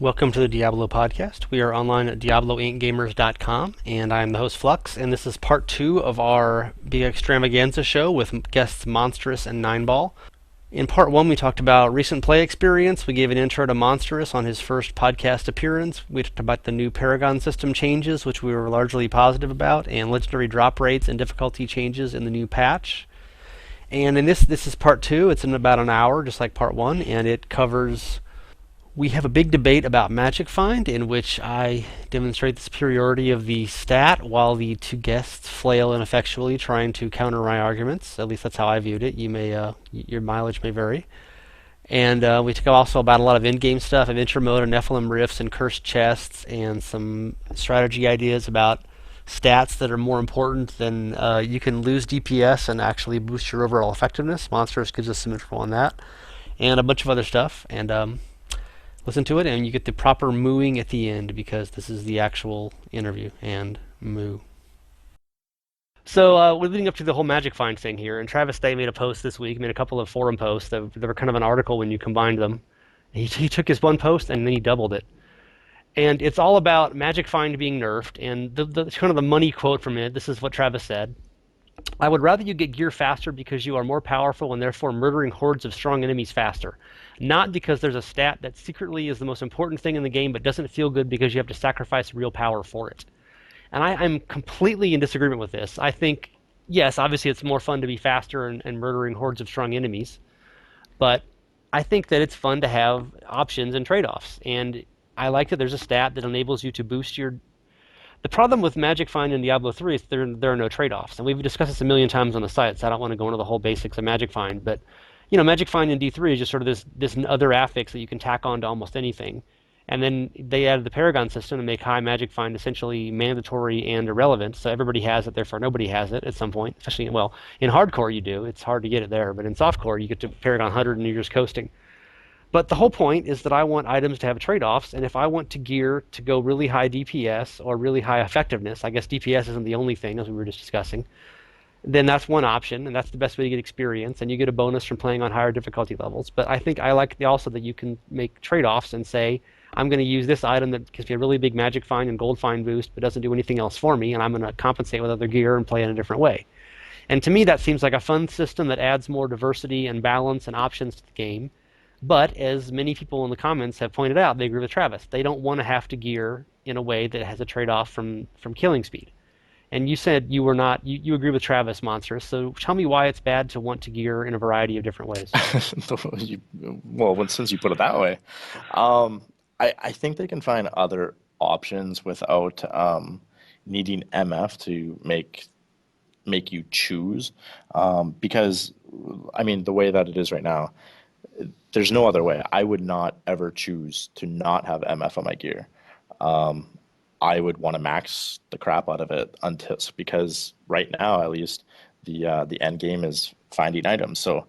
Welcome to the Diablo podcast. We are online at diabloinkgamers.com, and I'm the host Flux, and this is part 2 of our big extravaganza show with guests Monstrous and Neinball. In part 1, we talked about recent play experience. We gave an intro to Monstrous on his first podcast appearance. We talked about the new Paragon system changes, which we were largely positive about, and legendary drop rates and difficulty changes in the new patch. And in this is part 2. It's in about an hour, just like part 1, and it covers... We have a big debate about Magic Find, in which I demonstrate the superiority of the stat while the two guests flail ineffectually trying to counter my arguments. At least that's how I viewed it. Your mileage may vary. And we talk also about a lot of in-game stuff, Adventure Mode, and Nephalem Rifts, and Cursed Chests, and some strategy ideas about stats that are more important than you can lose DPS and actually boost your overall effectiveness. Monsters gives us some info on that, and a bunch of other stuff. And listen to it, and you get the proper mooing at the end, because this is the actual interview, and moo. So we're leading up to the whole Magic Find thing here, and Travis Day made a post this week, made a couple of forum posts that were kind of an article when you combined them. He took his one post and then he doubled it. And it's all about Magic Find being nerfed, and the kind of the money quote from it, this is what Travis said. I would rather you get gear faster because you are more powerful and therefore murdering hordes of strong enemies faster. Not because there's a stat that secretly is the most important thing in the game but doesn't feel good because you have to sacrifice real power for it. And I'm completely in disagreement with this. I think, yes, obviously it's more fun to be faster and murdering hordes of strong enemies, but I think that it's fun to have options and trade-offs. And I like that there's a stat that enables you to boost your... The problem with Magic Find in Diablo 3 is there are no trade-offs. And we've discussed this a million times on the site, so I don't want to go into the whole basics of Magic Find. But, Magic Find in D3 is just sort of this other affix that you can tack on to almost anything. And then they added the Paragon system to make high Magic Find essentially mandatory and irrelevant. So everybody has it, therefore nobody has it at some point. Especially, well, in hardcore you do. It's hard to get it there. But in softcore you get to Paragon 100 and you're just coasting. But the whole point is that I want items to have trade-offs, and if I want to gear to go really high DPS or really high effectiveness, I guess DPS isn't the only thing, as we were just discussing, then that's one option, and that's the best way to get experience, and you get a bonus from playing on higher difficulty levels. But I think I like also that you can make trade-offs and say, I'm going to use this item that gives me a really big Magic Find and Gold Find boost, but doesn't do anything else for me, and I'm going to compensate with other gear and play in a different way. And to me, that seems like a fun system that adds more diversity and balance and options to the game. But as many people in the comments have pointed out, they agree with Travis. They don't want to have to gear in a way that has a trade-off from killing speed. And you said you were not. You agree with Travis, Monstrous. So tell me why it's bad to want to gear in a variety of different ways. Since you put it that way, I think they can find other options without needing MF to make you choose. Because, I mean, the way that it is right now, there's no other way. I would not ever choose to not have MF on my gear. I would want to max the crap out of it because right now, at least, the end game is finding items. So,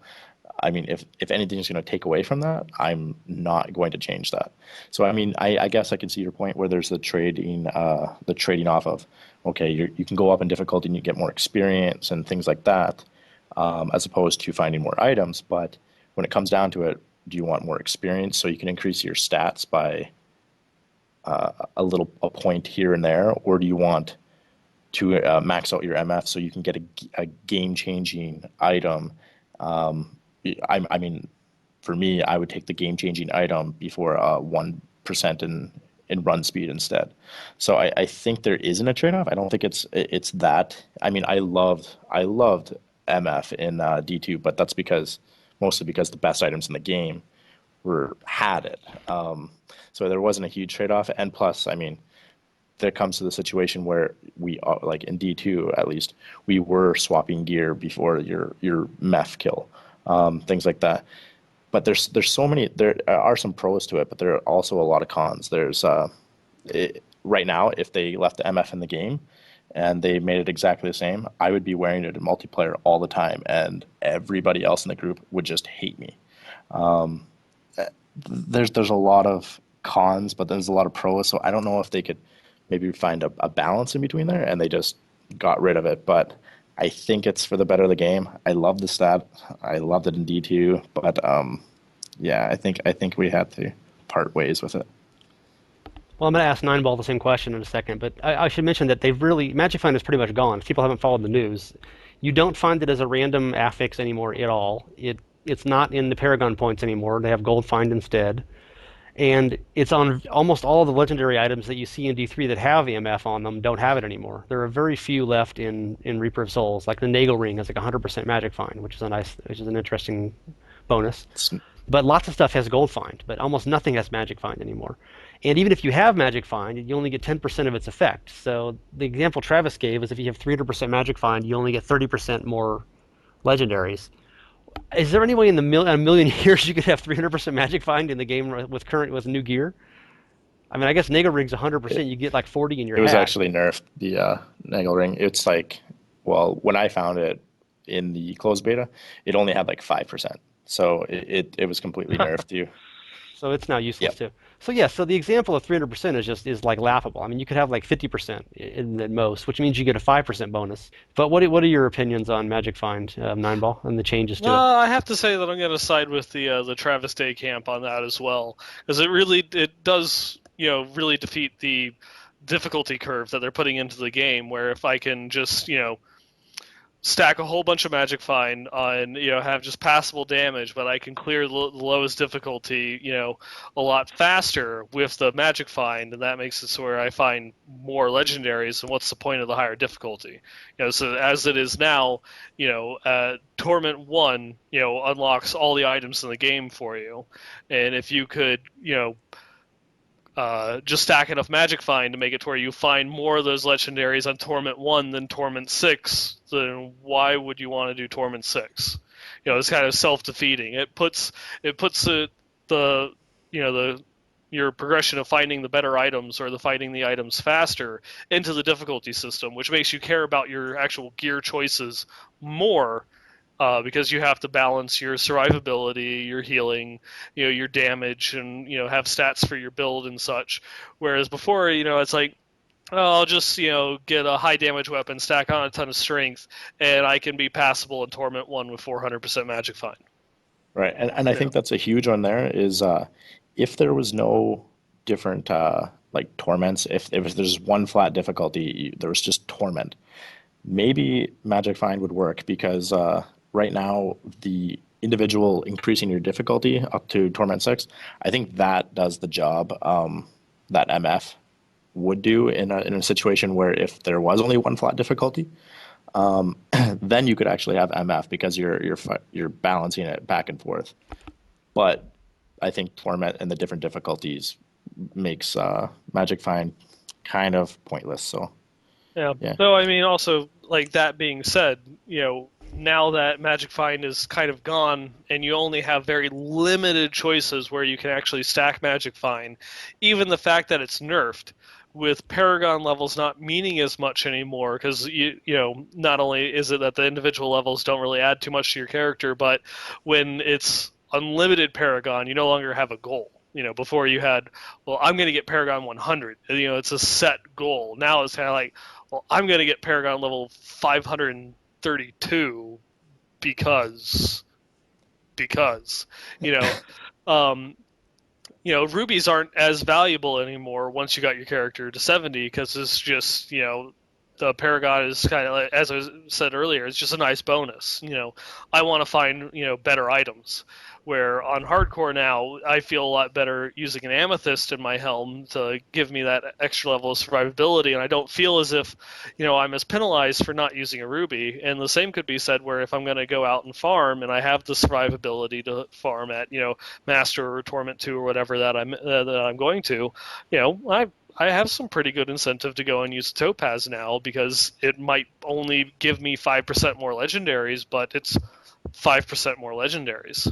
I mean, if anything's going to take away from that, I'm not going to change that. So, I mean, I guess I can see your point where there's the trading off of, okay, you can go up in difficulty and you get more experience and things like that, as opposed to finding more items. But when it comes down to it, do you want more experience so you can increase your stats by a point here and there, or do you want to max out your MF so you can get a game-changing item? I mean, for me, I would take the game-changing item before 1% in run speed instead. So I think there isn't a trade-off. I don't think it's that. I mean, I loved MF in D2, but that's mostly because the best items in the game had it. So there wasn't a huge trade-off. And plus, I mean, there comes to the situation where we are, like in D2 at least, we were swapping gear before your meth kill, things like that. But there are some pros to it, but there are also a lot of cons. Right now, if they left the MF in the game and they made it exactly the same, I would be wearing it in multiplayer all the time, and everybody else in the group would just hate me. There's a lot of cons, but there's a lot of pros. So I don't know if they could maybe find a balance in between there, and they just got rid of it. But I think it's for the better of the game. I love the stat. I loved it in D2, but yeah, I think we had to part ways with it. Well, I'm going to ask Nineball the same question in a second, but I should mention that they've really Magic Find is pretty much gone. If people haven't followed the news, you don't find it as a random affix anymore at all. It's not in the Paragon points anymore. They have Gold Find instead, and it's on almost all the legendary items that you see in D3 that have EMF on them. Don't have it anymore. There are very few left in Reaper of Souls. Like the Nagel Ring has like 100% Magic Find, which is an interesting bonus. It's, But lots of stuff has Gold Find, but almost nothing has Magic Find anymore. And even if you have Magic Find, you only get 10% of its effect. So the example Travis gave is if you have 300% Magic Find, you only get 30% more legendaries. Is there any way in a million years you could have 300% Magic Find in the game with new gear? I mean, I guess Nagel Rig's it, 100%. You get like 40 in your it was hat. actually nerfed, the Nagel ring. It's like, well, when I found it in the closed beta, it only had like 5%. So it was completely nerfed. You, So it's now useless yep. too. So yeah, so the example of 300% is like laughable. I mean, you could have like 50% in the most, which means you get a 5% bonus. But what are your opinions on Magic Find, Nineball, and the changes to it? I have to say that I'm going to side with the Travis Day camp on that as well, because it does really defeat the difficulty curve that they're putting into the game. Where if I can just stack a whole bunch of magic find on have just passable damage, but I can clear the lowest difficulty a lot faster with the magic find, and that makes it so where I find more legendaries. And what's the point of the higher difficulty? So as it is now, Torment 1 unlocks all the items in the game for you, and if you could just stack enough Magic Find to make it to where you find more of those legendaries on Torment 1 than Torment 6, then why would you want to do Torment 6? It's kind of self-defeating. The your progression of finding the better items or the finding the items faster into the difficulty system, which makes you care about your actual gear choices more, because you have to balance your survivability, your healing, your damage, and have stats for your build and such. Whereas before, it's like, oh, I'll just get a high damage weapon, stack on a ton of strength, and I can be passable in Torment 1 with 400% Magic Find. Right. And I Yeah. think that's a huge one there is if there was no different like torments, if there's one flat difficulty, there was just torment, maybe Magic Find would work because right now the individual increasing your difficulty up to Torment 6, I think that does the job that MF would do in a situation where if there was only one flat difficulty, then you could actually have MF because you're balancing it back and forth. But I think Torment and the different difficulties makes Magic Find kind of pointless. So Yeah. yeah, So I mean, also like that being said, now that Magic Find is kind of gone, and you only have very limited choices where you can actually stack Magic Find, even the fact that it's nerfed, with Paragon levels not meaning as much anymore, because not only is it that the individual levels don't really add too much to your character, but when it's unlimited Paragon, you no longer have a goal. Before you had, well, I'm going to get Paragon 100. It's a set goal. Now it's kind of like, well, I'm going to get Paragon level 532 because you know um, rubies aren't as valuable anymore once you got your character to 70, because it's just the Paragon is kind of like, as I said earlier, it's just a nice bonus. I want to find better items. Where on hardcore now, I feel a lot better using an amethyst in my helm to give me that extra level of survivability, and I don't feel as if I'm as penalized for not using a ruby. And the same could be said where if I'm going to go out and farm, and I have the survivability to farm at Master or Torment 2 or whatever that I'm going to, I have some pretty good incentive to go and use Topaz now, because it might only give me 5% more legendaries, but it's 5% more legendaries.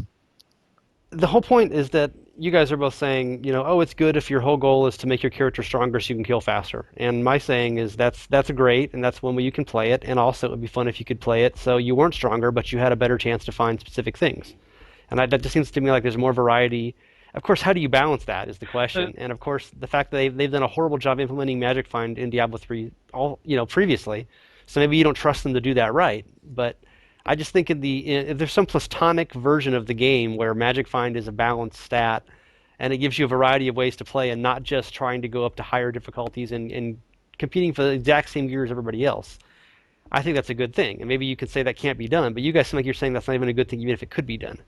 The whole point is that you guys are both saying, oh, it's good if your whole goal is to make your character stronger so you can kill faster. And my saying is that's great, and that's one way you can play it. And also, it would be fun if you could play it so you weren't stronger, but you had a better chance to find specific things. And that just seems to me like there's more variety. Of course, how do you balance that is the Uh, question. And of course, the fact that they've done a horrible job implementing Magic Find in Diablo 3 previously, so maybe you don't trust them to do that right. But I just think if there's some platonic version of the game where Magic Find is a balanced stat, and it gives you a variety of ways to play, and not just trying to go up to higher difficulties and competing for the exact same gear as everybody else. I think that's a good thing, and maybe you could say that can't be done, but you guys seem like you're saying that's not even a good thing, even if it could be done.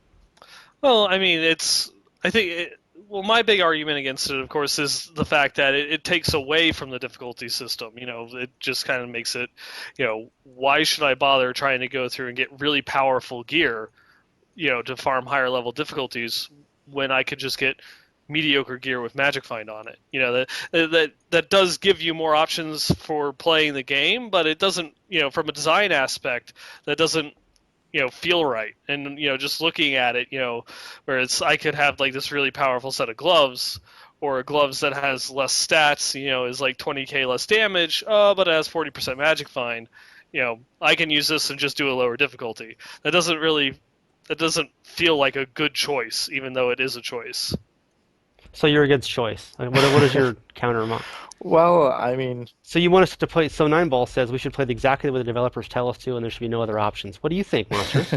Well, I mean, I think. Well, my big argument against it, of course, is the fact that it takes away from the difficulty system. It just kind of makes it, why should I bother trying to go through and get really powerful gear, to farm higher level difficulties when I could just get mediocre gear with Magic Find on it. That does give you more options for playing the game, but it doesn't, from a design aspect, that doesn't feel right. And just looking at it, where I could have like this really powerful set of gloves, or gloves that has less stats, is like 20k less damage, but it has 40% Magic Find. I can use this and just do a lower difficulty. That doesn't feel like a good choice, even though it is a choice. So you're against choice. Like, what is your counter? Well, I mean, So you want us to play? So Nineball says we should play exactly the way the developers tell us to, and there should be no other options. What do you think, Monstrous?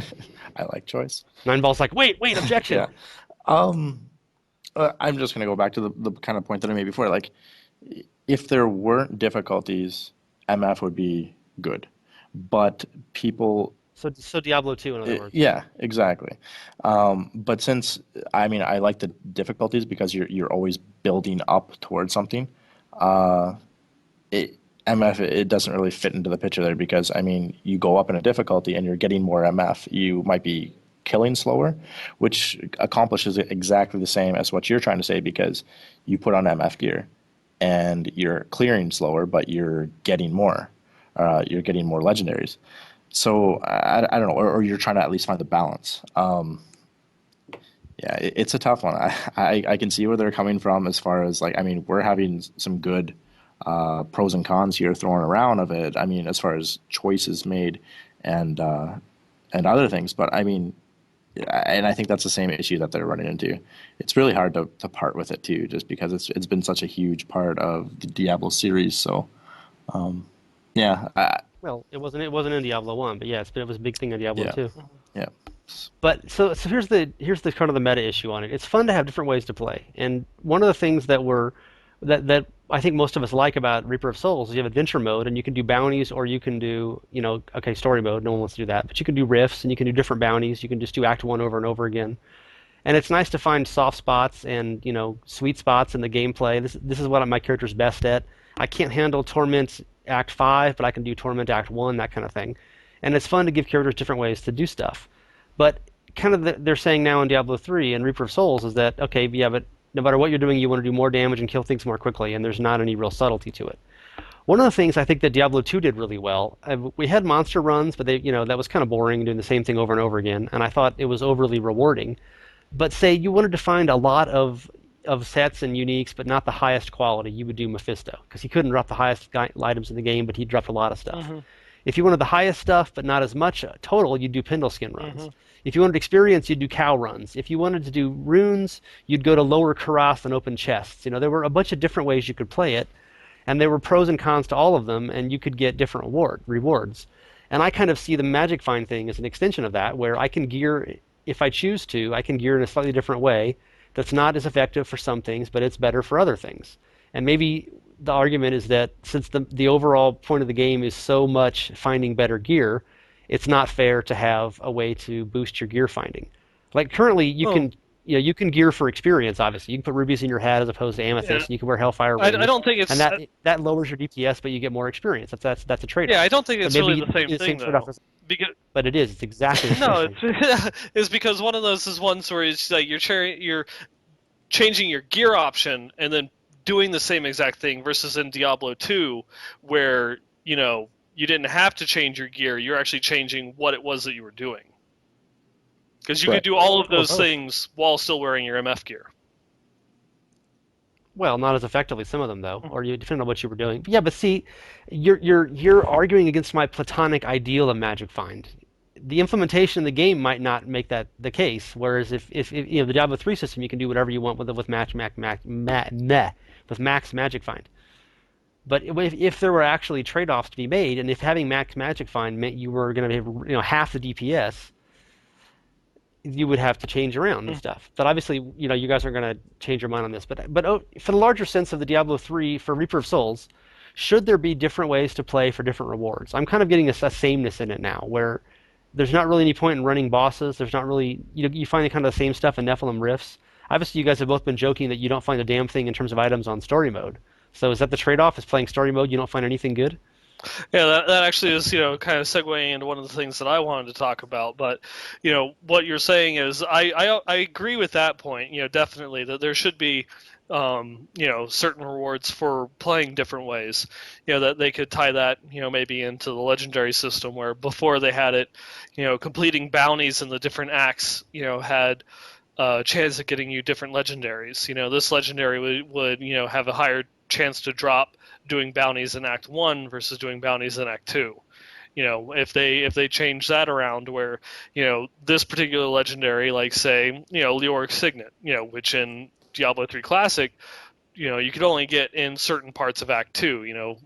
I like choice. Nineball's like, wait, objection. Yeah. Um, I'm just gonna go back to the kind of point that I made before. Like, if there weren't difficulties, MF would be good. But people, So Diablo 2, in other words. yeah, exactly. But since I mean, I like the difficulties because you're always building up towards something. Uh, it, MF, it doesn't really fit into the picture there because I mean you go up in a difficulty and you're getting more MF. You might be killing slower, which accomplishes exactly the same as what you're trying to say because you put on MF gear and you're clearing slower, but you're getting more. You're getting more legendaries. So I don't know, or you're trying to at least find the balance. Yeah, it's a tough one. I can see where they're coming from as far as like I mean we're having some good pros and cons here thrown around of it. I mean, as far as choices made and uh, and other things, but I mean, and I think that's the same issue that they're running into. It's really hard to part with it too, just because it's been such a huge part of the Diablo series. So yeah, Well, it wasn't in Diablo 1, but yeah, it was a big thing in Diablo yeah, 2. yeah, But so here's the kind of the meta issue on it. It's fun to have different ways to play, and one of the things that I think most of us like about Reaper of Souls is you have adventure mode, and you can do bounties, or you can do okay, story mode. No one wants to do that, but you can do rifts, and you can do different bounties. You can just do Act 1 over and over again, and it's nice to find soft spots and sweet spots in the gameplay. This is what my character's best at. I can't handle Torment Act 5, but I can do Torment Act 1, that kind of thing, and it's fun to give characters different ways to do stuff. But kind of they're saying now in Diablo 3 and Reaper of Souls is that okay, yeah, but no matter what you're doing, you want to do more damage and kill things more quickly, and there's not any real subtlety to it. One of the things I think that Diablo 2 did really well, we had monster runs, but that was kind of boring, doing the same thing over and over again, and I thought it was overly rewarding. But say you wanted to find a lot of sets and uniques, but not the highest quality, you would do Mephisto because he couldn't drop the highest items in the game, but he dropped a lot of stuff. Mm-hmm. If you wanted the highest stuff, but not as much total, you'd do Pendleskin runs. Mm-hmm. If you wanted experience, you'd do cow runs. If you wanted to do runes, you'd go to lower Karath and open chests. There were a bunch of different ways you could play it, and there were pros and cons to all of them, and you could get different rewards. And I kind of see the Magic Find thing as an extension of that, where I can gear, if I choose to, I can gear in a slightly different way that's not as effective for some things, but it's better for other things. And maybe the argument is that since the overall point of the game is so much finding better gear, it's not fair to have a way to boost your gear finding. Like currently, you can gear for experience. Obviously, you can put rubies in your hat as opposed to amethyst, Yeah. and you can wear hellfire I wings, don't think and it's. that lowers your DPS, but you get more experience. That's a trade-off. Yeah, I don't think But it's maybe really the same the thing trade-off though. is, Because but it is. It's exactly the same no, thing. it's because one of those is ones where it's like you're changing your gear option and then doing the same exact thing versus in Diablo 2 where you didn't have to change your gear, you're actually changing what it was that you were doing, because you could right. do all of Or those both. things while still wearing your MF gear. Well, not as effectively, some of them though, or you depending on what you were doing. Yeah, but see, you're arguing against my platonic ideal of Magic Find. The implementation in the game might not make that the case. Whereas if the Diablo 3 system, you can do whatever you want with max Magic Find. But if there were actually trade-offs to be made, and if having max Magic Find meant you were going to have half the DPS, you would have to change around and stuff. But obviously, you guys aren't going to change your mind on this. But for the larger sense of the Diablo 3 for Reaper of Souls, should there be different ways to play for different rewards? I'm kind of getting a sameness in it now, where there's not really any point in running bosses. There's not really you find the kind of the same stuff in Nephalem Rifts. Obviously, you guys have both been joking that you don't find a damn thing in terms of items on story mode. So is that the trade-off? Is playing story mode you don't find anything good? Yeah, that actually is, kind of segueing into one of the things that I wanted to talk about. But, what you're saying is, I agree with that point. Definitely that there should be, certain rewards for playing different ways. That they could tie that, maybe into the legendary system where before they had it, completing bounties in the different acts, had a chance of getting you different legendaries. This legendary would have a higher chance to drop doing bounties in Act 1 versus doing bounties in Act 2. If they change that around where, this particular legendary, like say, Leoric Signet, which in Diablo 3 Classic, you could only get in certain parts of Act 2,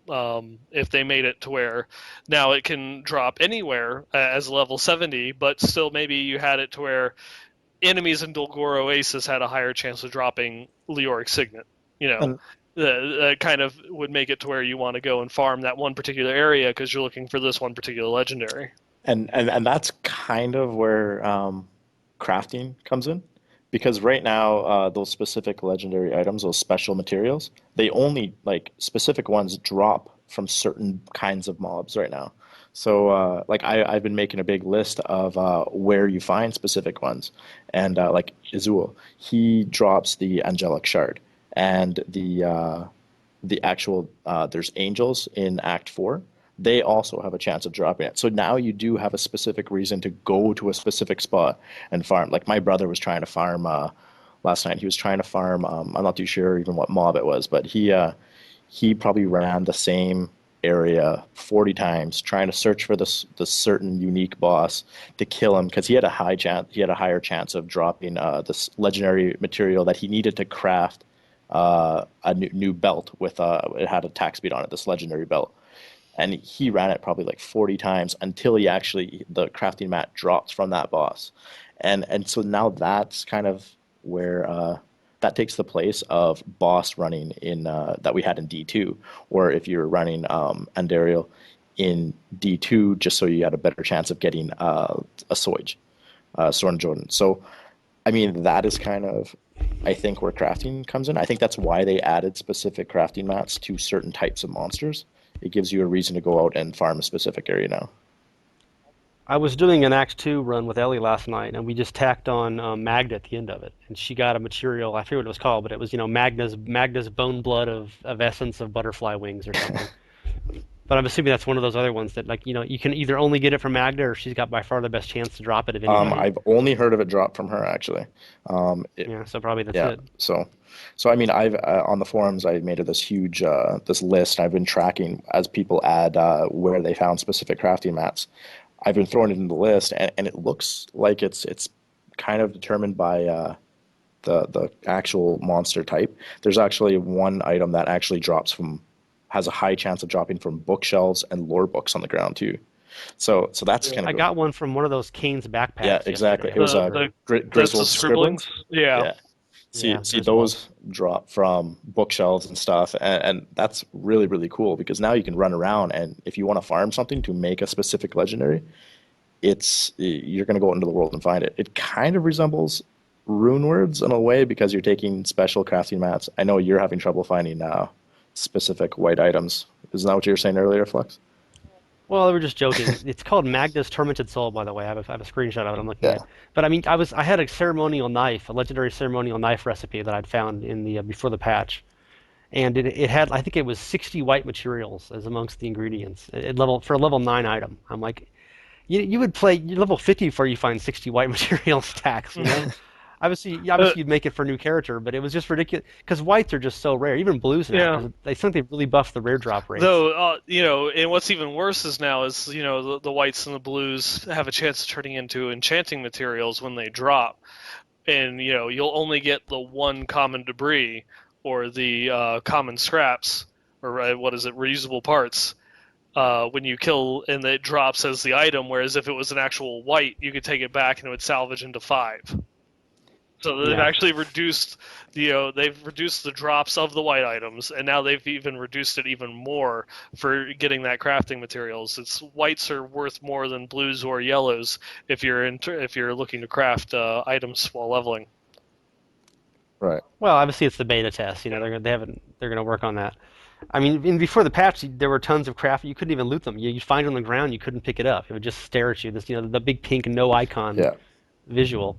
if they made it to where now it can drop anywhere as level 70, but still maybe you had it to where enemies in Dulgor Oasis had a higher chance of dropping Leoric Signet. And That kind of would make it to where you want to go and farm that one particular area because you're looking for this one particular legendary. and that's kind of where crafting comes in, because right now those specific legendary items, those special materials, they only like specific ones drop from certain kinds of mobs right now. So like I've been making a big list of where you find specific ones, and like Izul, he drops the angelic shard, and the actual there's angels in Act 4. They also have a chance of dropping it. So now you do have a specific reason to go to a specific spot and farm. Like my brother was trying to farm last night. He was trying to farm. I'm not too sure even what mob it was, but he probably ran the same area 40 times trying to search for this certain unique boss to kill him because he had a higher chance of dropping this legendary material that he needed to craft a new belt with it had attack speed on it, this legendary belt. And he ran it probably like 40 times until the crafting mat dropped from that boss. And so now that's kind of where that takes the place of boss running in that we had in D2, or if you're running Andariel in D2, just so you had a better chance of getting a Sword and Jordan. So I mean, that is kind of, I think, where crafting comes in. I think that's why they added specific crafting mats to certain types of monsters. It gives you a reason to go out and farm a specific area now. I was doing an Act 2 run with Ellie last night, and we just tacked on Magda at the end of it. And she got a material, I forget what it was called, but it was, Magda's bone blood of essence of butterfly wings or something. But I'm assuming that's one of those other ones that, like, you can either only get it from Magda or she's got by far the best chance to drop it of anybody. I've only heard of it drop from her actually. Yeah, so probably that's Yeah, it. so I mean, I've on the forums I made this huge this list. I've been tracking as people add where they found specific crafting mats. I've been throwing it in the list, and it looks like it's kind of determined by the actual monster type. There's actually one item that actually has a high chance of dropping from bookshelves and lore books on the ground too. So that's kind I of cool. got one from one of those Kane's Yeah, backpacks exactly. yesterday. It was That's the Grizzled scribblings. Scribblings. Yeah. Yeah. Yeah, See Griswold. those drop from bookshelves and stuff, and that's really, really cool because now you can run around, and if you want to farm something to make a specific legendary, you're going to go out into the world and find it. It kind of resembles rune words in a way because you're taking special crafting mats. I know you're having trouble finding specific white items. Isn't that what you were saying earlier, Flux? Well, we were just joking. It's called Magda's Tormented Soul, by the way. I have a screenshot of it I'm looking Yeah. at. But I mean, I had a ceremonial knife, a legendary ceremonial knife recipe that I'd found in the before the patch, and it had, I think it was 60 white materials as amongst the ingredients for a level 9 item. I'm like, you would play you're level 50 before you find 60 white material stacks, you know? Uh, Obviously you'd make it for a new character, but it was just ridiculous because whites are just so rare, even blues now, yeah. because they think they really buffed the rare drop rates. Though, and what's even worse is now is, the whites and the blues have a chance of turning into enchanting materials when they drop. And, you'll only get the one common debris or the common scraps, or what is it, reusable parts. when you kill and it drops as the item, whereas if it was an actual white, you could take it back and it would salvage into 5. So they've Yeah. actually reduced they've reduced the drops of the white items, and now they've even reduced it even more for getting that crafting materials. It's whites are worth more than blues or yellows if you're looking to craft items while leveling. Right. Well, obviously it's the beta test. They're gonna work on that. I mean, before the patch, there were tons of craft. You couldn't even loot them. You'd find it on the ground, you couldn't pick it up. It would just stare at you. The big pink no icon Yeah. visual.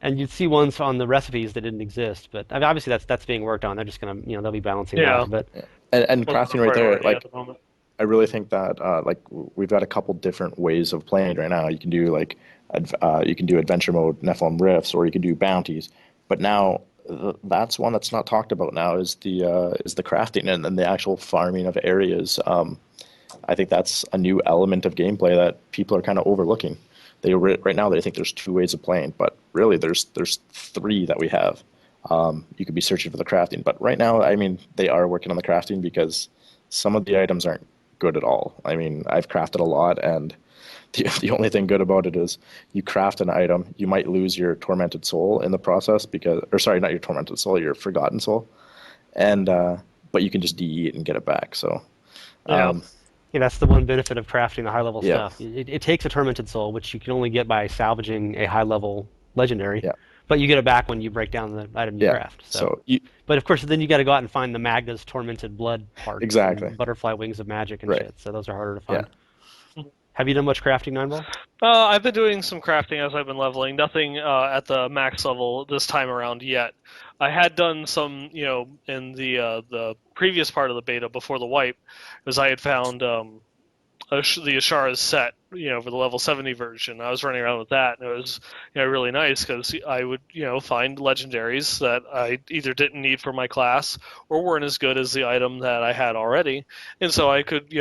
And you'd see ones on the recipes that didn't exist. But I mean, obviously that's being worked on. They're just gonna, they'll be balancing Yeah. that. But Yeah. And Well, crafting right there, priority at like the moment. I really think that we've got a couple different ways of playing it right now. You can do you can do adventure mode, Nephalem Rifts, or you can do bounties. But now that's one that's not talked about now is the crafting and the actual farming of areas. I think that's a new element of gameplay that people are kind of overlooking. Right now they think there's 2 ways of playing, but really there's 3 that we have. You could be searching for the crafting, but right now, I mean, they are working on the crafting because some of the items aren't good at all. I mean, I've crafted a lot, and the only thing good about it is you craft an item, you might lose your tormented soul in the process or sorry, not your tormented soul, your forgotten soul, and but you can just DE it and get it back. So Yeah. yeah, that's the one benefit of crafting the high level yeah, stuff. It takes a tormented soul, which you can only get by salvaging a high level legendary, yeah, but you get it back when you break down the item you yeah. craft. So, So you but of course, then you got to go out and find the Magda's tormented blood parts exactly and butterfly wings of magic and right. shit. So those are harder to Yeah. find. Have you done much crafting, Nineball? I've been doing some crafting as I've been leveling. Nothing at the max level this time around yet. I had done some, in the previous part of the beta before the wipe, as I had found the Ashara's set, for the level 70 version. I was running around with that, and it was, really nice because I would, find legendaries that I either didn't need for my class or weren't as good as the item that I had already, and so I could,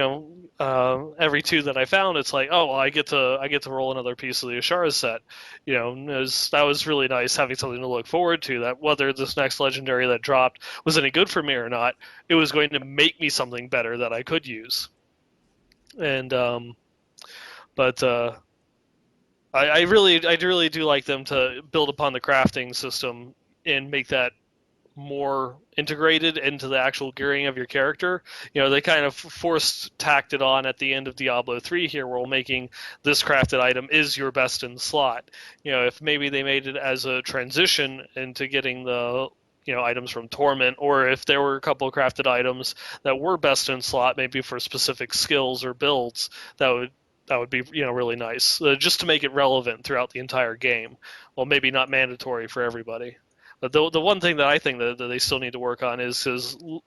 every 2 that I found, it's like, oh, well, I get to roll another piece of the Ashara's set, that was really nice having something to look forward to. That whether this next legendary that dropped was any good for me or not, it was going to make me something better that I could use. And but I really do like them to build upon the crafting system and make that more integrated into the actual gearing of your character. They kind of forced tacked it on at the end of Diablo 3 here, where making this crafted item is your best in slot. If maybe they made it as a transition into getting the items from Torment, or if there were a couple of crafted items that were best in slot, maybe for specific skills or builds, that would be really nice, just to make it relevant throughout the entire game. Well, maybe not mandatory for everybody. But the one thing that I think that they still need to work on is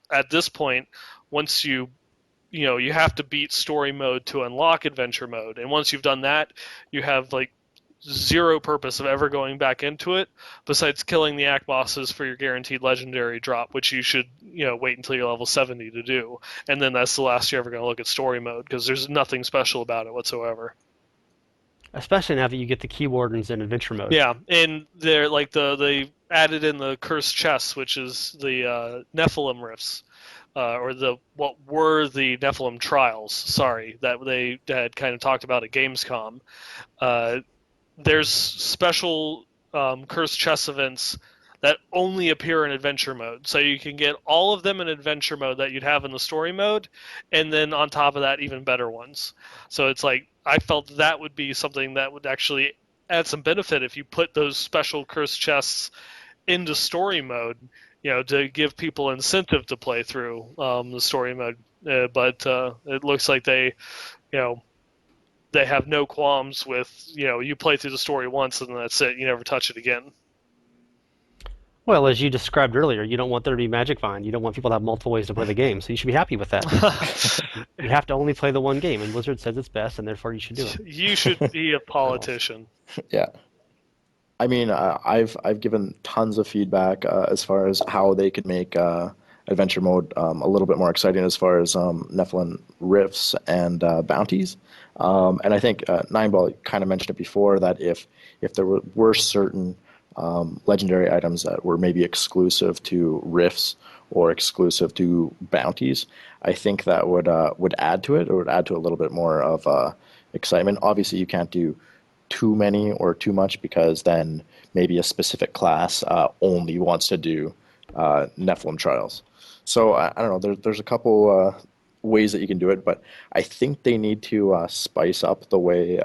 at this point, once you have to beat story mode to unlock adventure mode, and once you've done that, you have like zero purpose of ever going back into it besides killing the act bosses for your guaranteed legendary drop, which you should wait until you're level 70 to do, and then that's the last you're ever going to look at story mode because there's nothing special about it whatsoever. Especially now that you get the key wardens in adventure mode. Yeah, and they're like they added in the cursed chests, which is the Nephalem Rifts, or what were the Nephalem trials. Sorry, that they had kind of talked about at Gamescom. There's special cursed chess events that only appear in adventure mode, so you can get all of them in adventure mode that you'd have in the story mode, and then on top of that, even better ones. So it's like I felt that would be something that would actually add some benefit if you put those special cursed chests into story mode, to give people incentive to play through the story mode. But it looks like you know, they have no qualms with you play through the story once and that's it. You never touch it again. Well, as you described earlier, you don't want there to be magic find. You don't want people to have multiple ways to play the game, so you should be happy with that. You have to only play the one game, and Blizzard says it's best, and therefore you should do it. You should be a politician. Yeah. I mean, I've given tons of feedback as far as how they could make adventure mode a little bit more exciting as far as Nephilim rifts and bounties. And I think Nineball kind of mentioned it before that if there were certain legendary items that were maybe exclusive to rifts or exclusive to bounties, I think that would add to it, or would add to a little bit more of excitement. Obviously, you can't do too many or too much because then maybe a specific class only wants to do Nephalem trials. So I don't know. There's a couple ways that you can do it, but I think they need to spice up the way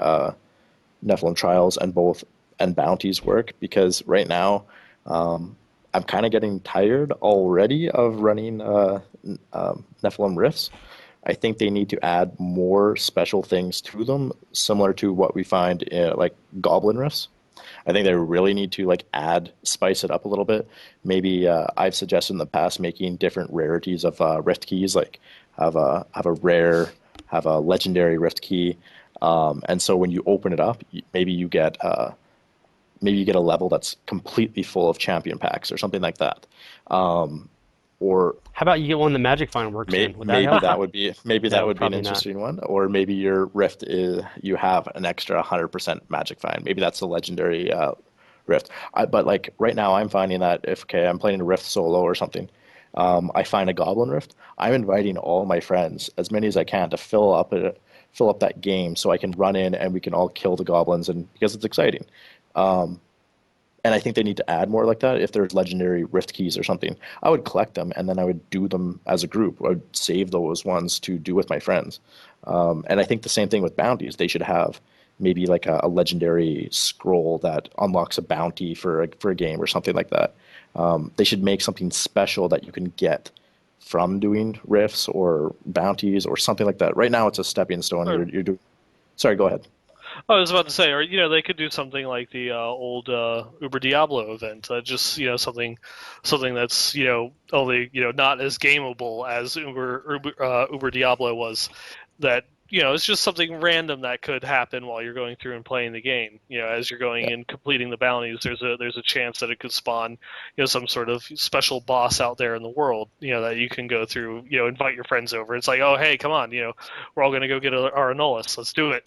Nephalem trials and bounties work, because right now I'm kind of getting tired already of running Nephalem Rifts. I think they need to add more special things to them, similar to what we find in like Goblin Rifts. I think they really need to like spice it up a little bit. Maybe I've suggested in the past making different rarities of Rift keys, like have a rare, have a legendary Rift key, and so when you open it up, maybe you get a level that's completely full of champion packs or something like that. Or How about you get one the Magic Find works in? Would that maybe help? that would be No, an probably not. interesting one. Or maybe your Rift is you have an extra 100% Magic Find. Maybe that's the legendary Rift. But like right now, I'm finding that if okay, I'm playing a Rift solo or something, I find a Goblin Rift. I'm inviting all my friends, as many as I can, to fill up that game so I can run in and we can all kill the goblins, and because it's exciting. And I think they need to add more like that. If there's legendary rift keys or something, I would collect them and then I would do them as a group. I would save those ones to do with my friends. And I think the same thing with bounties. They should have maybe like a legendary scroll that unlocks a bounty for a game or something like that. They should make something special that you can get from doing rifts or bounties or something like that. Right now, it's a stepping stone. Or, You're doing. Sorry, go ahead. I was about to say, or they could do something like the old Uber Diablo event. Just something that's only not as gameable as Uber Diablo was. That it's just something random that could happen while you're going through and playing the game. As you're going and completing the bounties, there's a chance that it could spawn some sort of special boss out there in the world. That you can go through. Invite your friends over. It's like, oh hey, come on. We're all gonna go get our Anolis. Let's do it.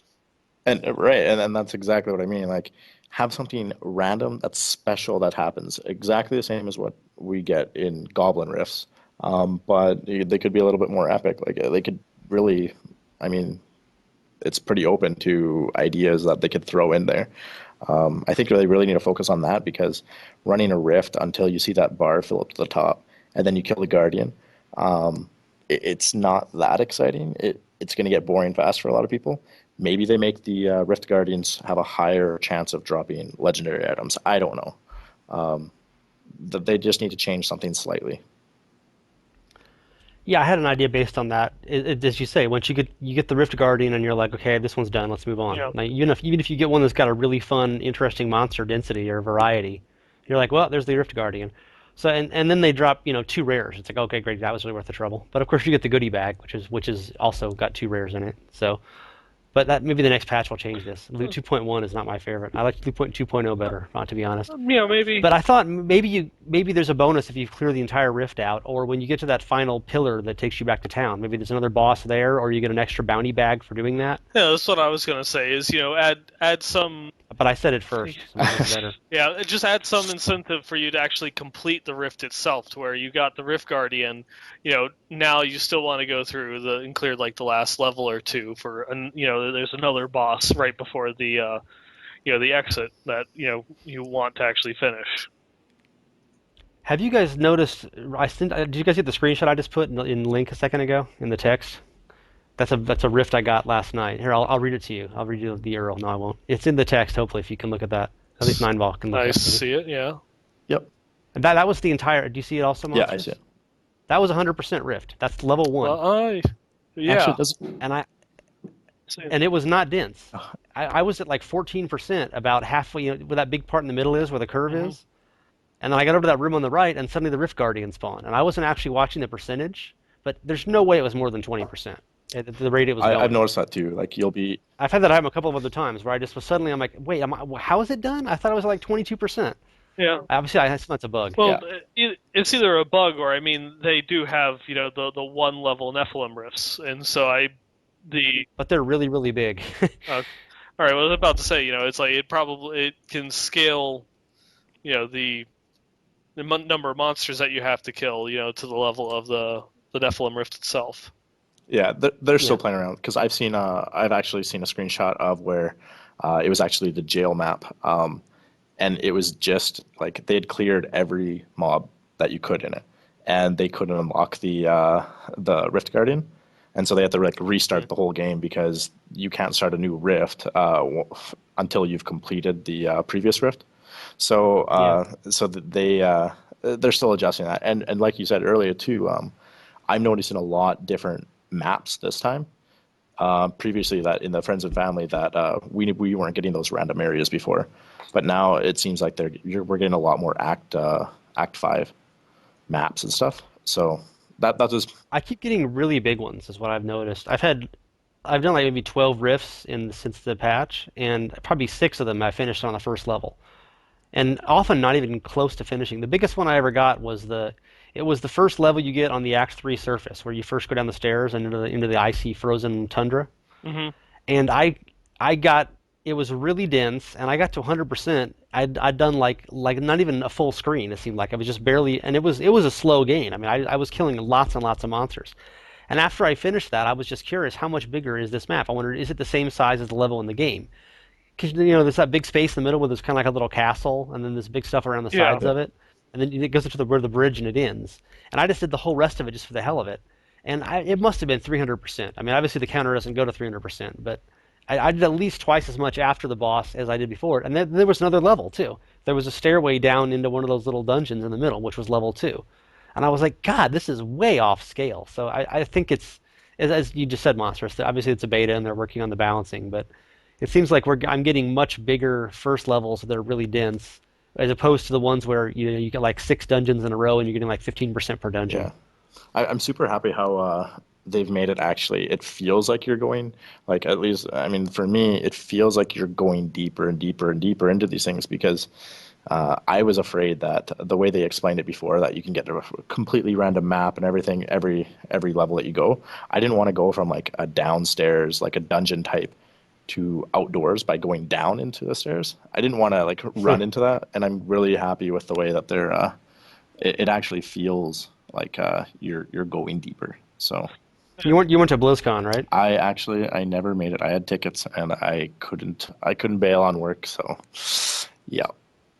And right, and that's exactly what I mean. Like, have something random that's special that happens, exactly the same as what we get in Goblin Rifts. But they could be a little bit more epic. Like they could really, I mean, it's pretty open to ideas that they could throw in there. I think they really need to focus on that, because running a rift until you see that bar fill up to the top, and then you kill the guardian, it's not that exciting. It's going to get boring fast for a lot of people. Maybe they make the Rift Guardians have a higher chance of dropping legendary items. I don't know. They just need to change something slightly. Yeah, I had an idea based on that. As you say, once you get the Rift Guardian and you're like, okay, this one's done, let's move on. Yeah. Now, even if you get one that's got a really fun, interesting monster density or variety, you're like, well, there's the Rift Guardian. So and then they drop two rares. It's like, okay, great, that was really worth the trouble. But of course, you get the goodie bag, which is also got two rares in it. So but that maybe the next patch will change this. Loot 2.1 is not my favorite. I like Loot 2.0 better, not to be honest. Maybe. But I thought maybe there's a bonus if you clear the entire rift out, or when you get to that final pillar that takes you back to town. Maybe there's another boss there, or you get an extra bounty bag for doing that. Yeah, that's what I was gonna say. Is add some. But I said it first, so maybe it's better. Yeah, just add some incentive for you to actually complete the rift itself, to where you got the Rift Guardian. Now you still want to go through and clear like the last level or two for, and there's another boss right before the the exit that you want to actually finish. Have you guys noticed? Did you guys get the screenshot I just put in link a second ago in the text? That's a rift I got last night. Here, I'll read it to you. I'll read you the URL. No, I won't. It's in the text. Hopefully, if you can look at that, at least Neinball can look Nice at to it. see it. Yeah. Yep. And that was the entire. Do you see it also, Yeah, I Monsters? see it. That was 100% rift. That's level one, Yeah. Actually, it doesn't. and it was not dense. I was at like 14%, about halfway, where that big part in the middle is, where the curve is. And then I got over to that room on the right, and suddenly the Rift Guardian spawned. And I wasn't actually watching the percentage, but there's no way it was more than 20% at the rate it was I've going. noticed that too. Like you'll be. I've had that happen a couple of other times where I just was suddenly, I'm like, wait, how is it done? I thought it was like 22%. Yeah. Obviously, that's a bug. Well, Yeah. it's either a bug, or I mean, they do have the one level Nephalem Rifts, and so But they're really, really big. all right. Well, I was about to say, it's like it can scale the number of monsters that you have to kill, to the level of the Nephalem Rift itself. Yeah, they're still Yeah. playing around because I've actually seen a screenshot of where it was actually the jail map, and it was just like they had cleared every mob that you could in it, and they couldn't unlock the Rift Guardian, and so they had to like restart the whole game because you can't start a new Rift until you've completed the previous Rift. So Yeah. they're still adjusting that, and like you said earlier too, I'm noticing a lot different maps this time. Previously, that in the friends and family that we weren't getting those random areas before, but now it seems like we're getting a lot more Act 5 maps and stuff. So that was I keep getting really big ones, is what I've noticed. I've done like maybe 12 rifts since the patch, and probably six of them I finished on the first level, and often not even close to finishing. The biggest one I ever got was it was the first level you get on the Act 3 surface, where you first go down the stairs and into the icy frozen tundra. Hmm. And I got it was really dense, and I got to 100%. I'd done like not even a full screen. It seemed like I was just barely, and it was a slow gain. I mean, I was killing lots and lots of monsters. And after I finished that, I was just curious, how much bigger is this map? I wondered, is it the same size as the level in the game? Because there's that big space in the middle where there's kind of like a little castle, and then there's big stuff around the Yeah. sides of it, and then it goes up to where the bridge and it ends. And I just did the whole rest of it just for the hell of it, and it must have been 300%. I mean, obviously the counter doesn't go to 300%, but I did at least twice as much after the boss as I did before. And then there was another level too. There was a stairway down into one of those little dungeons in the middle, which was level 2. And I was like, God, this is way off scale. So I think as you just said, Monstrous. Obviously, it's a beta and they're working on the balancing, but it seems like I'm getting much bigger first levels that are really dense, as opposed to the ones where you get like 6 dungeons in a row and you're getting like 15% per dungeon. yeah. I'm super happy how they've made it actually. It feels like you're going, like, at least, I mean, for me, it feels like you're going deeper and deeper and deeper into these things because I was afraid that the way they explained it before, that you can get a completely random map and everything every level that you go. I didn't want to go from like a downstairs, like a dungeon type, to outdoors by going down into the stairs. I didn't want to like run into that, and I'm really happy with the way that it actually feels like you're going deeper. So You went to BlizzCon, right? I never made it. I had tickets and I couldn't bail on work. So yeah,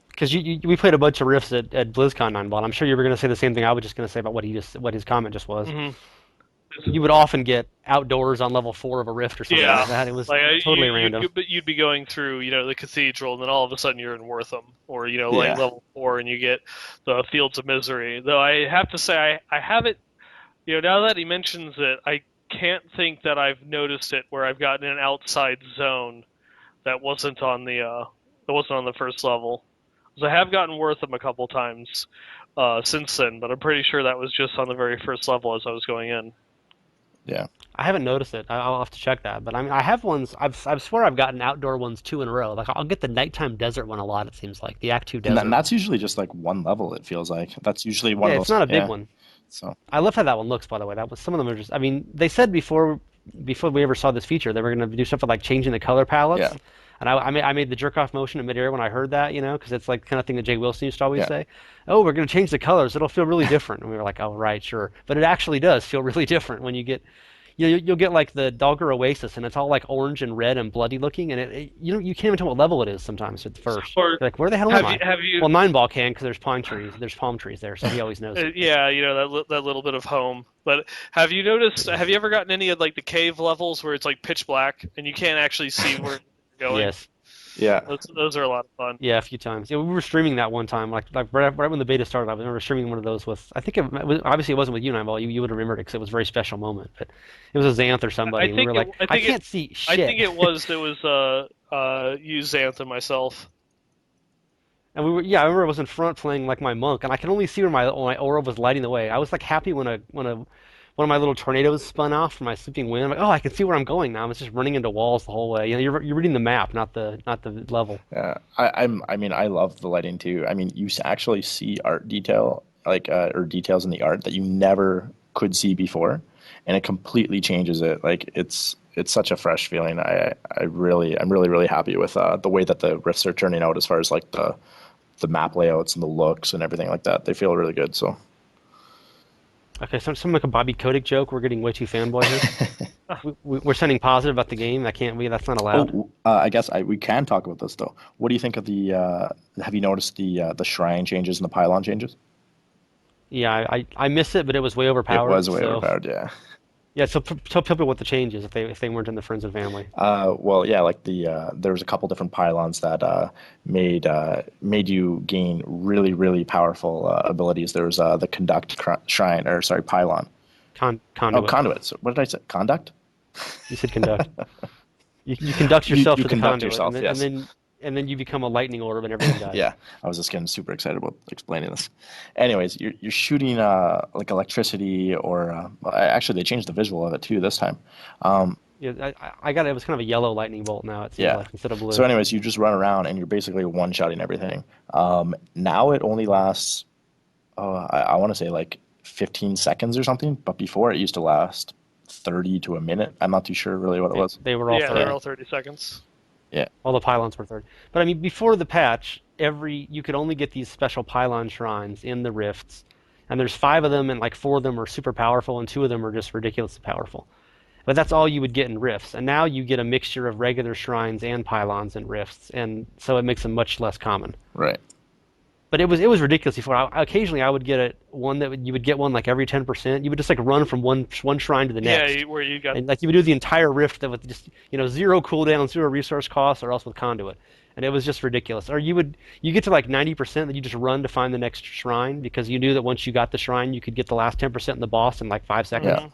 Because we played a bunch of riffs at BlizzCon 9 ball. I'm sure you were going to say the same thing I was just going to say about what his comment just was. Hmm. You would often get outdoors on level 4 of a rift or something Yeah, like that. It was like totally random. you'd be going through, the cathedral, and then all of a sudden you're in Wortham, or like yeah. level 4, and you get the Fields of Misery. Though I have to say, I haven't, now that he mentions it, I can't think that I've noticed it where I've gotten an outside zone that wasn't on the first level. 'Cause I have gotten Wortham a couple times since then, but I'm pretty sure that was just on the very first level as I was going in. Yeah. I haven't noticed it. I'll have to check that. But I mean, I have ones. I swear I've gotten outdoor ones 2 in a row. Like I'll get the nighttime desert one a lot. It seems like the Act 2 And desert. that's usually just like one level, it feels like. That's usually one Yeah, of it's those. not a big Yeah. one. So, I love how that one looks. By the way, that was some of them are just. I mean, they said before we ever saw this feature, they were going to do stuff with like changing the color palettes. yeah. And I made the jerk off motion in midair when I heard that, because it's like the kind of thing that Jay Wilson used to always Yeah. say. Oh, we're going to change the colors. It'll feel really different. And we were like, oh, right, sure. But it actually does feel really different when you get, you'll get like the Dogger Oasis, and it's all like orange and red and bloody looking, and you can't even tell what level it is sometimes at first. Or You're like, where the hell am have I? you have you Well, Neinball can because there's palm trees there, so he always knows it. yeah, that little bit of home. But have you noticed? Have you ever gotten any of like the cave levels where it's like pitch black and you can't actually see where you're going? Yes. Yeah. Those are a lot of fun. Yeah, a few times. Yeah, we were streaming that one time, like right when the beta started. I remember streaming one of those with. I think obviously it wasn't with you, Neinball. You would have remembered it because it was a very special moment. But it was a Xanth or somebody, and we were like, I can't see I shit. think it was you Xanth and myself. And I remember I was in front playing like my monk, and I could only see where my aura was lighting the way. I was like happy when one of my little tornadoes spun off from my sweeping wind. I'm like, oh, I can see where I'm going now. I was just running into walls the whole way. You're reading the map, not the level. Yeah. I mean, I love the lighting too. I mean, actually see art detail, like, or details in the art that you never could see before, and it completely changes it. Like, it's such a fresh feeling. I'm really happy with the way that the riffs are turning out as far as like the map layouts and the looks and everything like that. They feel really good. So Okay, so something like a Bobby Kotick joke. We're getting way too fanboy here. We're sending positive about the game. That can't be. That's not allowed. oh, I guess we can talk about this though. What do you think of the? Have you noticed the shrine changes and the pylon changes? Yeah, I miss it, but it was way It overpowered. was way So overpowered. Yeah. yeah, so tell people what the change is if they weren't in the friends and family. Well, yeah, like there was a couple different pylons that made you gain really powerful abilities. There was the shrine, or sorry, pylon. Oh, Conduit. conduit. So what did I say? Conduct? You said conduct. You conduct You yourself you to the conduct conduit, yourself. Yes. and then you become a lightning orb, and everything dies. Yeah. I was just getting super excited about explaining this. Anyways, you're shooting like electricity or actually they changed the visual of it too this time. Um, Yeah, I got it. It was kind of a yellow lightning bolt now. It seems yeah. like instead of So blue. anyways, you just run around and you're basically one-shotting everything. Now it only lasts I want to say like 15 seconds or something, but before it used to last 30 to a minute. I'm not too sure really what it was. They were all Yeah, they're 30. all 30 seconds. Yeah. All the pylons were 30. But I mean, before the patch, you could only get these special pylon shrines in the rifts, and there's 5 of them, and like 4 of them are super powerful, and 2 of them are just ridiculously powerful. But that's all you would get in rifts, and now you get a mixture of regular shrines and pylons in rifts, and so it makes them much less common. Right. But it was ridiculous before. Occasionally, I would get one you would get one like every 10%. You would just like run from one shrine to the Yeah, next. where you got And like you would do the entire rift with just zero cooldown, zero resource costs, or else with conduit, and it was just ridiculous. Or you get to like 90%, then you just run to find the next shrine because you knew that once you got the shrine, you could get the last 10% in the boss in like 5 seconds. Yeah.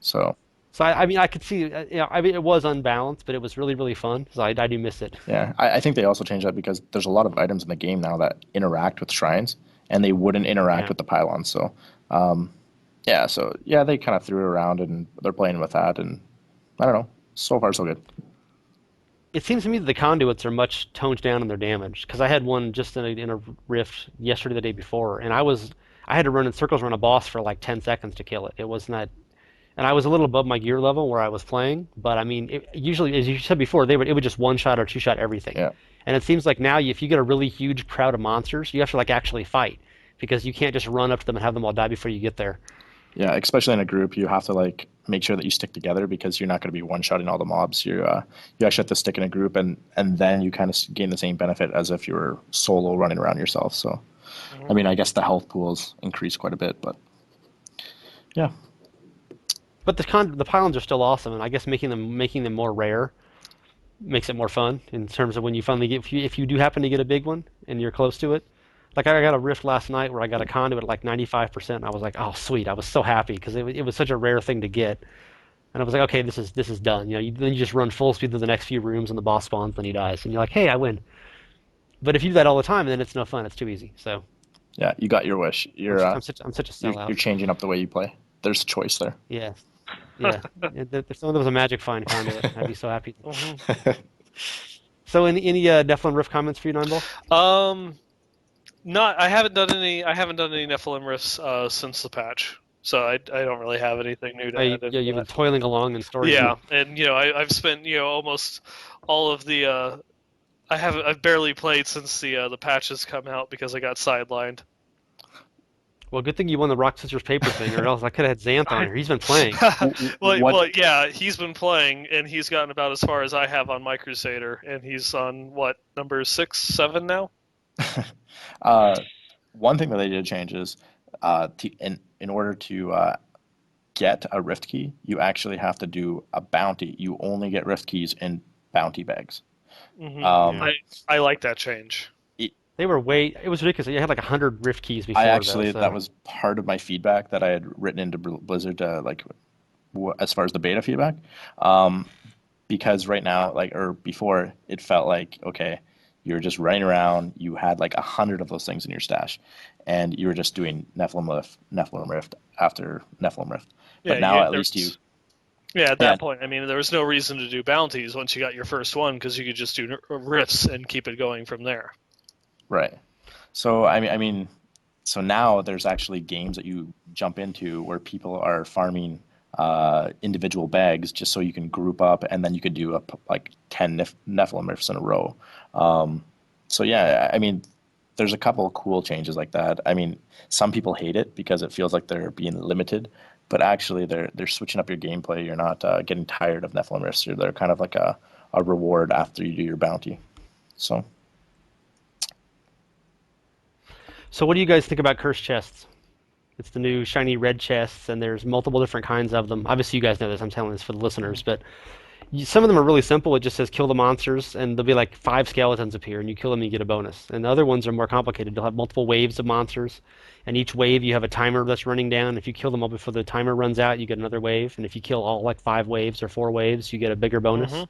So So I mean I could see I mean it was unbalanced, but it was really fun. So I do miss it. yeah, I think they also changed that because there's a lot of items in the game now that interact with shrines, and they wouldn't interact Yeah. with the pylons. So yeah, so yeah, they kind of threw it around and they're playing with that, and I don't know. So far, so good. It seems to me that the conduits are much toned down in their damage because I had one just in a rift yesterday, the day before, and I had to run in circles around a boss for like 10 seconds to kill it. It was not, and I was a little above my gear level where I was playing, but I mean, usually, as you said before, it would just one shot or two shot everything. Yeah, And it seems like now if you get a really huge crowd of monsters, you have to like actually fight because you can't just run up to them and have them all die before you get there. yeah. Especially in a group, you have to like make sure that you stick together because you're not going to be one-shotting all the mobs. You actually have to stick in a group, and then you kind of gain the same benefit as if you were solo running around yourself. So, I Mhm. mean, I guess the health pools increase quite a bit, but yeah, But the pylons are still awesome, and I guess making them more rare makes it more fun in terms of when you finally get if you do happen to get a big one and you're close to it. Like I got a rift last night where I got a conduit at like 95%. And I was like, oh sweet, I was so happy because it was such a rare thing to get. And I was like, okay, this is done. Then you just run full speed to the next few rooms and the boss spawns, then he dies, and you're like, hey, I win. But if you do that all the time, then it's no fun. It's too easy. So yeah, you got your wish. I'm You're such uh, I'm such I'm such a you're sellout. changing up the way you play. There's a choice there. Yeah, yeah. If someone that was a magic find conduit, I'd be so happy. Mhm. So any Nephalem Rift comments for you, Nineball? Um, not. I haven't done any. I haven't done any Nephalem Rifts since the patch, so I don't really have anything new to add Yeah, into you've been that. toiling along in story Yeah, mode. and I've spent almost all of the. I've barely played since the patch has come out because I got sidelined. Well, good thing you won the rock scissors paper thing, or else I could have had Xanth on here. He's been playing. Well, yeah, he's been playing, and he's gotten about as far as I have on my Crusader, and he's on what, number 6, 7 now? Uh, One thing that they did change is in order to get a rift key, you actually have to do a bounty. You only get rift keys in bounty bags. Hmm. Um, Yeah, I like that change. it, it was ridiculous. You had like 100 rift keys I before though, actually that so was part of my feedback that I had written into Blizzard like as far as the beta feedback. Um, because right now, like or before, it felt like okay, you were just running around. You had like 100 of those things in your stash, and you were just doing Nephilim Rift after Nephilim Rift. But Yeah, now at least you, at yeah, that point, I mean, there was no reason to do bounties once you got your first one because you could just do rifts and keep it going from there. right. So I mean, so now there's actually games that you jump into where people are farming individual bags just so you can group up, and then you could do like 10 Nephilim Rifts in a row. Um, so yeah, I mean, there's a couple of cool changes like that. I mean, some people hate it because it feels like they're being limited, but actually they're switching up your gameplay. You're not getting tired of Nephalem Rifts. They're kind of like a reward after you do your bounty. So So what do you guys think about cursed chests? It's the new shiny red chests, and there's multiple different kinds of them. Obviously, you guys know this. I'm telling this for the listeners, but some of them are really simple. It just says kill the monsters, and there'll be like 5 skeletons appear, and you kill them, and you get a bonus. And the other ones are more complicated. They'll have multiple waves of monsters, and each wave you have a timer that's running down. If you kill them all before the timer runs out, you get another wave. And if you kill all like 5 waves or 4 waves, you get a bigger bonus. Mm-hmm.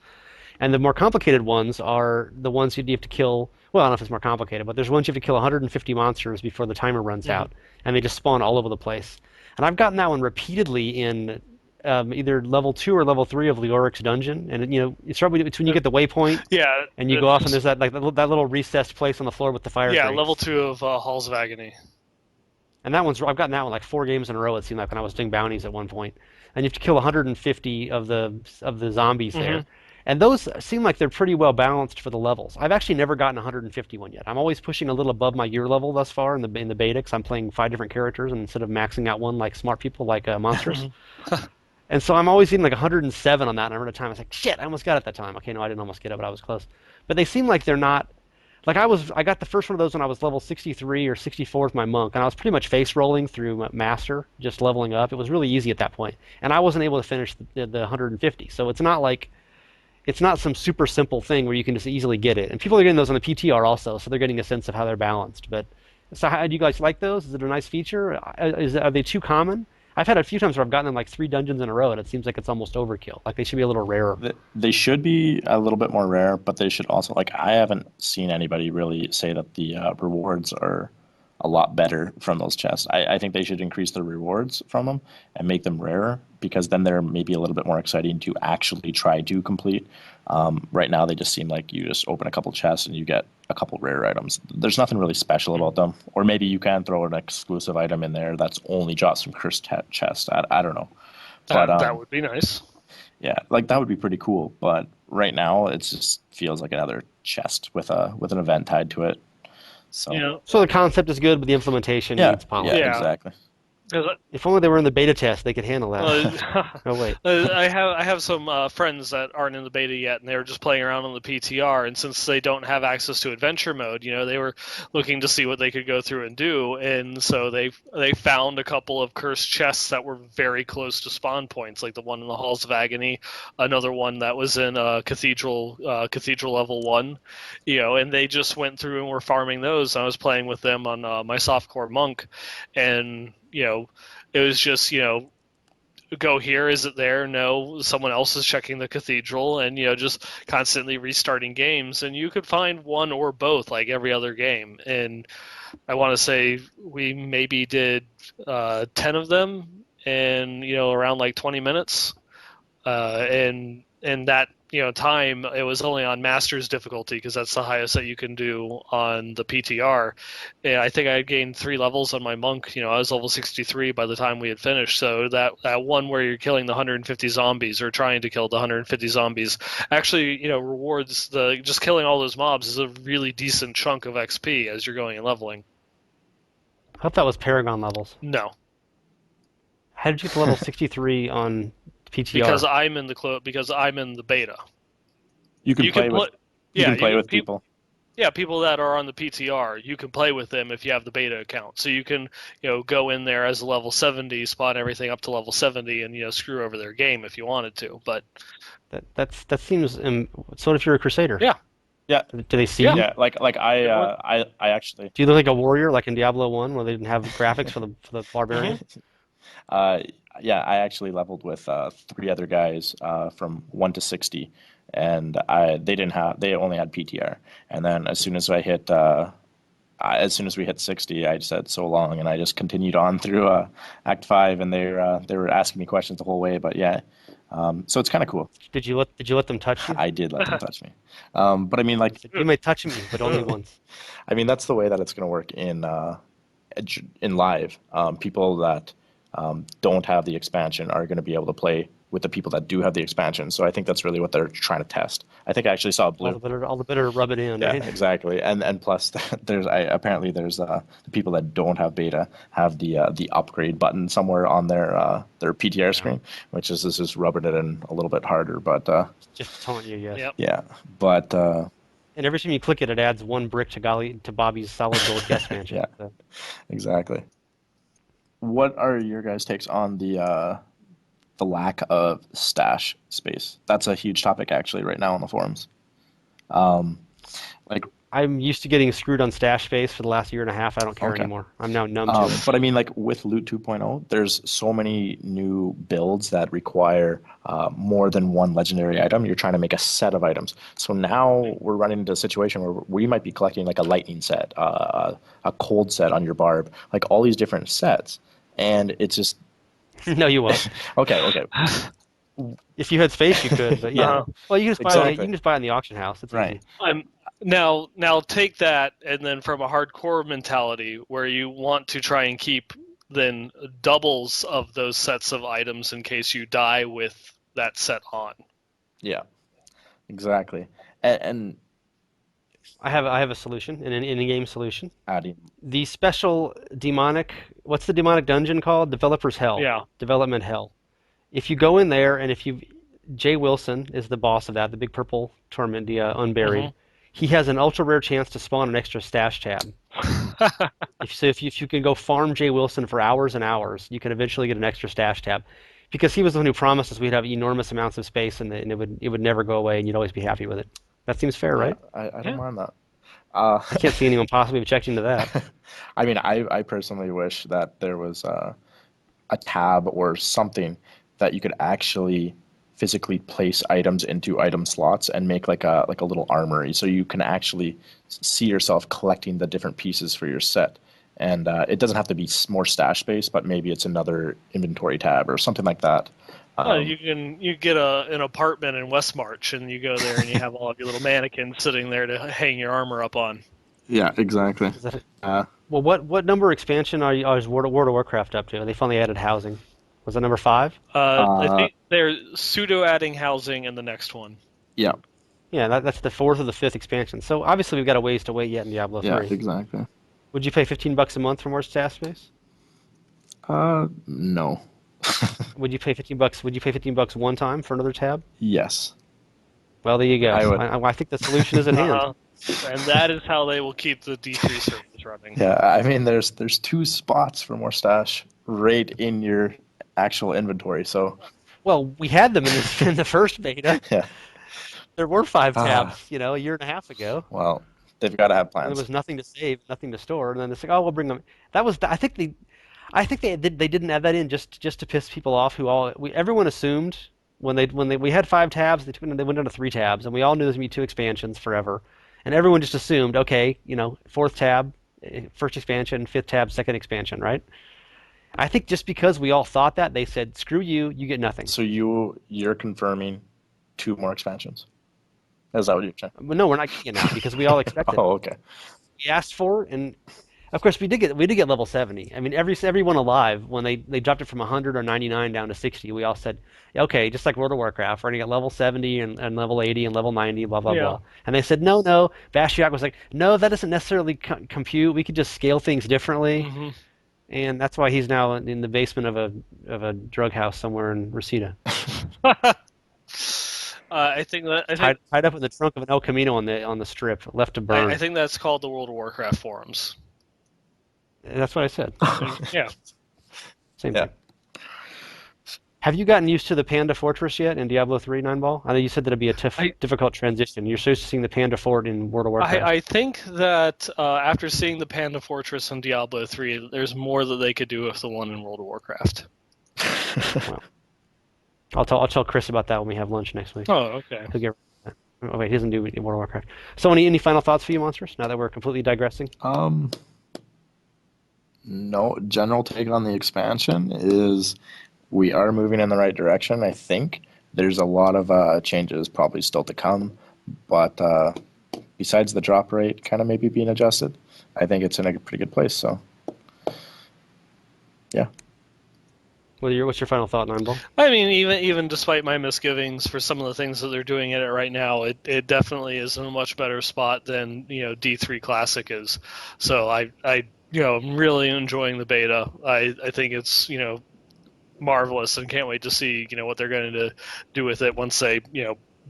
And the more complicated ones are the ones you have to kill. Well, I don't know if it's more complicated, but there's ones you have to kill 150 monsters before the timer runs Mm-hmm. out, and they just spawn all over the place. And I've gotten that one repeatedly in either level 2 or level 3 of Leoric's dungeon. And it's probably it's when you get the waypoint Yeah, and you go off, and there's that little recessed place on the floor with the fire yeah, grates. level 2 of Halls of Agony. And I've gotten that one like 4 games in a row. It seemed like when I was doing bounties at one point, and you have to kill 150 of the zombies there. Mm-hmm. And those seem like they're pretty well balanced for the levels. I've actually never gotten 151 yet. I'm always pushing a little above my gear level thus far in the beta, because I'm playing 5 different characters, and instead of maxing out one like smart people like Monstrous. And so I'm always getting like 107 on that, and I run a time. I was like, shit, I almost got it that time. Okay, no, I didn't almost get it, but I was close. But they seem like they're not. Like I got the first one of those when I was level 63 or 64 with my monk, and I was pretty much face rolling through master, just leveling up. It was really easy at that point, and I wasn't able to finish the 150. So it's not some super simple thing where you can just easily get it. And people are getting those on the PTR also, so they're getting a sense of how they're balanced. But so how do you guys like those? Is it a nice feature? Are they too common? I've had a few times where I've gotten them like 3 dungeons in a row, and it seems like it's almost overkill. Like they should be a little rarer. they should be a little bit more rare, but they should also like I haven't seen anybody really say that the rewards are a lot better from those chests. I think they should increase the rewards from them and make them rarer because then they're maybe a little bit more exciting to actually try to complete. Right now, they just seem like you just open a couple chests and you get a couple rare items. There's nothing really special about them. Or maybe you can throw an exclusive item in there that's only drops from cursed chest. I don't know. But That would be nice. yeah, like that would be pretty cool. But right now, it just feels like another chest with an event tied to it. So You know, So the concept is good, but the implementation yeah, needs polish. yeah, Yeah. exactly. 'cause If only they were in the beta test, they could handle that. Oh wait. I have some friends that aren't in the beta yet, and they were just playing around on the PTR. And since they don't have access to adventure mode, they were looking to see what they could go through and do. And so they found a couple of cursed chests that were very close to spawn points, like the one in the Halls of Agony, another one that was in Cathedral level 1. And they just went through and were farming those. I was playing with them on my softcore monk, and it was just go here, is it there? No, someone else is checking the cathedral, and just constantly restarting games, and you could find one or both like every other game. And I want to say we maybe did 10 of them in around like 20 minutes, and that time it was only on master's difficulty because that's the highest that you can do on the PTR. And I think I had gained 3 levels on my monk. I was level 63 by the time we had finished. So that one where you're killing the 150 zombies or trying to kill the 150 zombies actually rewards the just killing all those mobs is a really decent chunk of XP as you're going and leveling. I hope that was Paragon levels. No, How did you get to level 63 on PTR? because I'm in the beta. You can play with you yeah, can play with people. Yeah, people that are on the PTR, you can play with them if you have the beta account. So you can, go in there as a level 70, spawn everything up to level 70, and screw over their game if you wanted to. But that seems. So if you're a Crusader, yeah, Yeah, do they see Yeah. you? yeah. Like I actually Do you look like a warrior, like in Diablo 1, where they didn't have graphics for the barbarian? uh yeah, I actually leveled with 3 other guys from 1 to 60, and they only had PTR. And then as soon as we hit 60, I said so long, and I just continued on through Act 5, and they were asking me questions the whole way. But yeah, so it's kind of cool. Did you let them touch you? I did let them touch me, but I mean, like, You may touch me, but only once. I mean, that's the way that it's going to work in live. People that don't have the expansion are going to be able to play with the people that do have the expansion. So I think that's really what they're trying to test. I think I actually saw a blue. All the better rub it in, Yeah, right? exactly. And plus, apparently there's the people that don't have beta have the upgrade button somewhere on their PTR screen, which is this is rubbing it in a little bit harder. But Just to taunt you, yes. Yep. yeah, but And every time you click it, it adds one brick to Bobby's solid gold guest mansion. yeah, So. exactly. What are your guys' takes on the lack of stash space? That's a huge topic actually right now on the forums. Like, I'm used to getting screwed on stash space for the last year and a half. I don't care okay. anymore. I'm now numb to it. But I mean, like with Loot 2.0, there's so many new builds that require more than one legendary item. You're trying to make a set of items. So now we're running into a situation where we might be collecting like a lightning set, a cold set on your barb, like all these different sets. And it's just, No, you won't. okay. If you had space, you could, but yeah. Uh-huh. Well, you can just buy it. You Exactly. can just buy it in the auction house. It's Right. easy. Now take that, and then from a hardcore mentality where you want to try and keep then doubles of those sets of items in case you die with that set on. Yeah, exactly. And I have a solution, an in-game solution. adding, The special demonic, what's the demonic dungeon called? Developer's Hell. Yeah. Development Hell. If you go in there, and Jay Wilson is the boss of that, the big purple torment, the unburied. Mhm. He has an ultra rare chance to spawn an extra stash tab. If you can go farm Jay Wilson for hours and hours, you can eventually get an extra stash tab. Because he was the one who promised us we'd have enormous amounts of space and it would never go away and you'd always be happy with it. That seems fair, right? I don't Yeah. mind that. I can't see anyone possibly objecting to that. I mean, I personally wish that there was a tab or something that you could actually physically place items into item slots and make like a little armory, so you can actually see yourself collecting the different pieces for your set. And it doesn't have to be more stash space, but maybe it's another inventory tab or something like that. You get an apartment in Westmarch, and you go there and you have all of your little mannequins sitting there to hang your armor up on. Yeah, exactly. Is that well, what number expansion is World of Warcraft up to? They finally added housing. Was that number 5? I think they're pseudo adding housing in the next one. Yeah. Yeah, that's the 4th or the 5th expansion. So obviously we've got a ways to wait yet in Diablo 3. Yeah, exactly. Would you pay $15 a month for more stash space? No. Would you pay $15? Would you pay $15 one time for another tab? Yes. Well, there you go. I would. I think the solution is at hand. And that is how they will keep the D3 servers running. Yeah, I mean, there's 2 spots for more stash right in your actual inventory. So Well, we had them in the first beta. yeah, There were 5 tabs, a year and a half ago. well, they've got to have And plans. there was nothing to save, nothing to store, and then it's like, oh, we'll bring them. That was, I think they didn't add that in just to piss people off. Everyone assumed when we had 5 tabs, they went down to 3 tabs, and we all knew there's gonna be 2 expansions forever, and everyone just assumed, okay, 4th tab, first expansion, 5th tab, second expansion, right? I think just because we all thought that, they said, screw you, you get nothing. So you're confirming 2 more expansions? Is that what you're saying? But no, we're not getting it now because we all expected it. Oh, okay. We asked for it, and of course we did get level 70. I mean, everyone alive, when they dropped it from 100 or 99 down to 60, we all said, okay, just like World of Warcraft, we're gonna get level 70 and level 80 and level 90, blah blah blah. And they said, no. Bashiak was like, no, that doesn't necessarily compute. We could just scale things differently. Mm-hmm. And that's why he's now in the basement of a drug house somewhere in Reseda, I think tied up in the trunk of an El Camino on the strip, left to burn. I think that's called the World of Warcraft forums. That's what I said. Yeah. Same Yeah. thing. Have you gotten used to the Panda Fortress yet in Diablo 3 Neinball? I know you said that'd be a difficult transition. You're supposed to see the Panda Fort in World of Warcraft. I think that after seeing the Panda Fortress in Diablo 3, there's more that they could do with the one in World of Warcraft. Well, I'll tell Chris about that when we have lunch next week. Oh, okay. He'll get that. Oh wait, he doesn't do World of Warcraft. So any final thoughts for you, Monstrous? Now that we're completely digressing. No, general take on the expansion is we are moving in the right direction, I think. There's a lot of changes probably still to come, but besides the drop rate kind of maybe being adjusted, I think it's in a pretty good place. So, yeah. What's your final thought, Nineball? I mean, even despite my misgivings for some of the things that they're doing in it right now, it definitely is in a much better spot than D3 Classic is. So I'm really enjoying the beta. I think it's marvelous and can't wait to see what they're going to do with it once they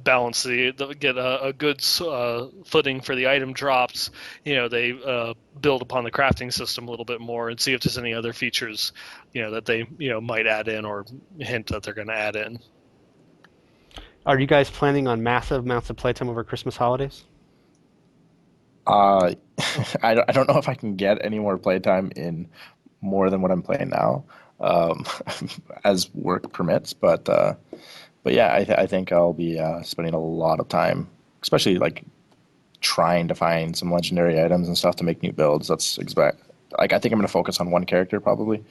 balance get a good footing for the item drops. They build upon the crafting system a little bit more and see if there's any other features that they might add in or hint that they're going to add in. Are you guys planning on massive amounts of playtime over Christmas holidays? Uh, I don't know if I can get any more playtime in more than what I'm playing now, um, as work permits. But yeah, I think I'll be spending a lot of time, especially like trying to find some legendary items and stuff to make new builds. That's expect like I think I'm going to focus on one character probably,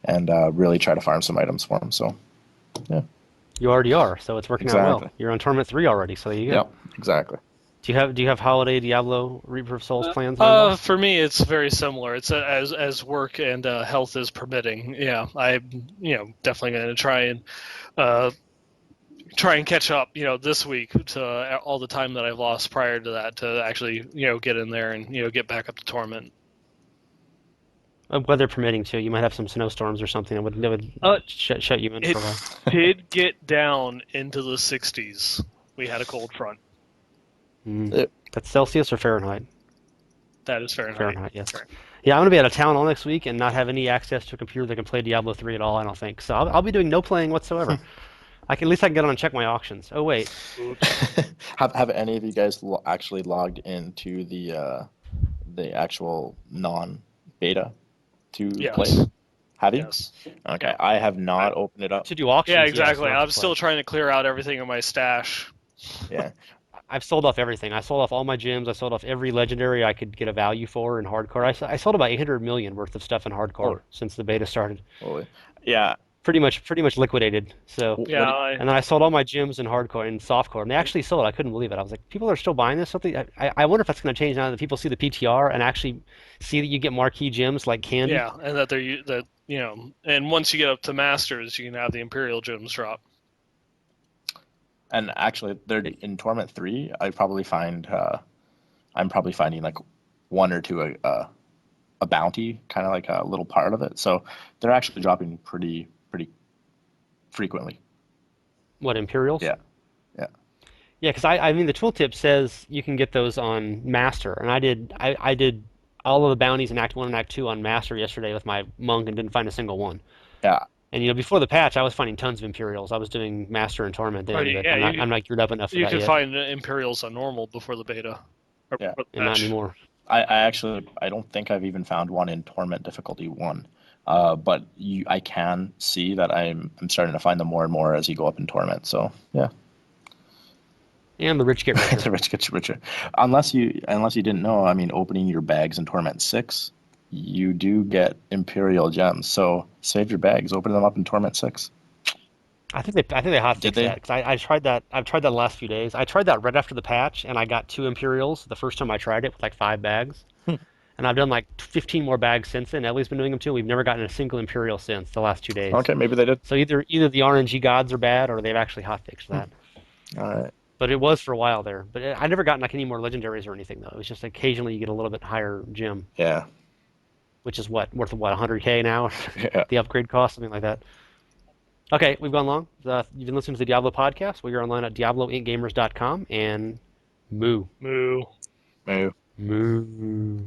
and really try to farm some items for him. So yeah, You already are, so it's working out exactly. well. You're on Tournament 3 already, so there you go. Yep, exactly. Do you have holiday Diablo Reaper of Souls plans, Nineball? For me, it's very similar. It's as work and health is permitting. Yeah, I'm definitely going to uh, try and catch up. This week to all the time that I've lost prior to that to actually get in there and get back up to torment. Weather permitting, too. You might have some snowstorms or something that would Uh, shut you in It for a while. did get down into the 60s. We had a cold front. Mm. Uh, That's Celsius or Fahrenheit? That is Fahrenheit. Fahrenheit, yes. Fahrenheit. Yeah, I'm going to be out of town all next week and not have any access to a computer that can play Diablo 3 at all, I don't think. So I'll be doing no playing whatsoever. At least I can get on and check my auctions. Oh, wait. Oops. have any of you guys actually logged into the actual non-beta to play? Yes. Have you? Yes. Okay, I have not opened it up. To do auctions, Yeah, yes, exactly. not to I'm play. still trying to clear out everything in my stash. Yeah. I've sold off everything. I sold off all my gems. I sold off every legendary I could get a value for in hardcore. I sold about 800 million worth of stuff in hardcore Oh, since the beta started. holy. Yeah. Pretty much liquidated. So, What Yeah, do and then I sold all my gems in hardcore and softcore, and they actually sold. I couldn't believe it. I was like, people are still buying this. Something. I wonder if that's going to change now that people see the PTR and actually see that you get marquee gems like candy. yeah, and and once you get up to masters, you can have the Imperial gems drop. and actually, they're in Torment 3. I'm probably finding like one or two a bounty, kind of like a little part of it. So they're actually dropping pretty frequently. What Imperials? Yeah. Yeah. Yeah, because I mean the tooltip says you can get those on Master, and I did all of the bounties in Act 1 and Act 2 on Master yesterday with my monk and didn't find a single one. Yeah. And before the patch, I was finding tons of Imperials. I was doing Master and Torment Or then, but yeah, I'm not geared up enough for you that could yet, find Imperials on normal before the beta or Yeah. before the and not patch. anymore. I actually I don't think I've even found one in Torment difficulty 1. But I can see that I'm starting to find them more and more as you go up in Torment. So yeah, And the rich get richer. the rich gets richer. Unless you didn't know, I mean, opening your bags in Torment 6, you do get Imperial gems. So save your bags, open them up in Torment 6. I think they hot Did fixed that they? because I tried that. I've tried that the last few days. I tried that right after the patch, and I got 2 Imperials the first time I tried it with like 5 bags. And I've done like 15 more bags since then. Ellie's been doing them too. We've never gotten a single Imperial since the last 2 days. Okay, maybe they did. So either the RNG gods are bad or they've actually hot fixed that. All right. But it was for a while there. But I never gotten like any more legendaries or anything though. It was just occasionally you get a little bit higher gem, Yeah. which is worth 100K now, Yeah. the upgrade cost, something like that. Okay, we've gone long. You've been listening to the Diablo podcast. We are online at diabloinkgamers.com and moo. Moo. Maybe. Moo.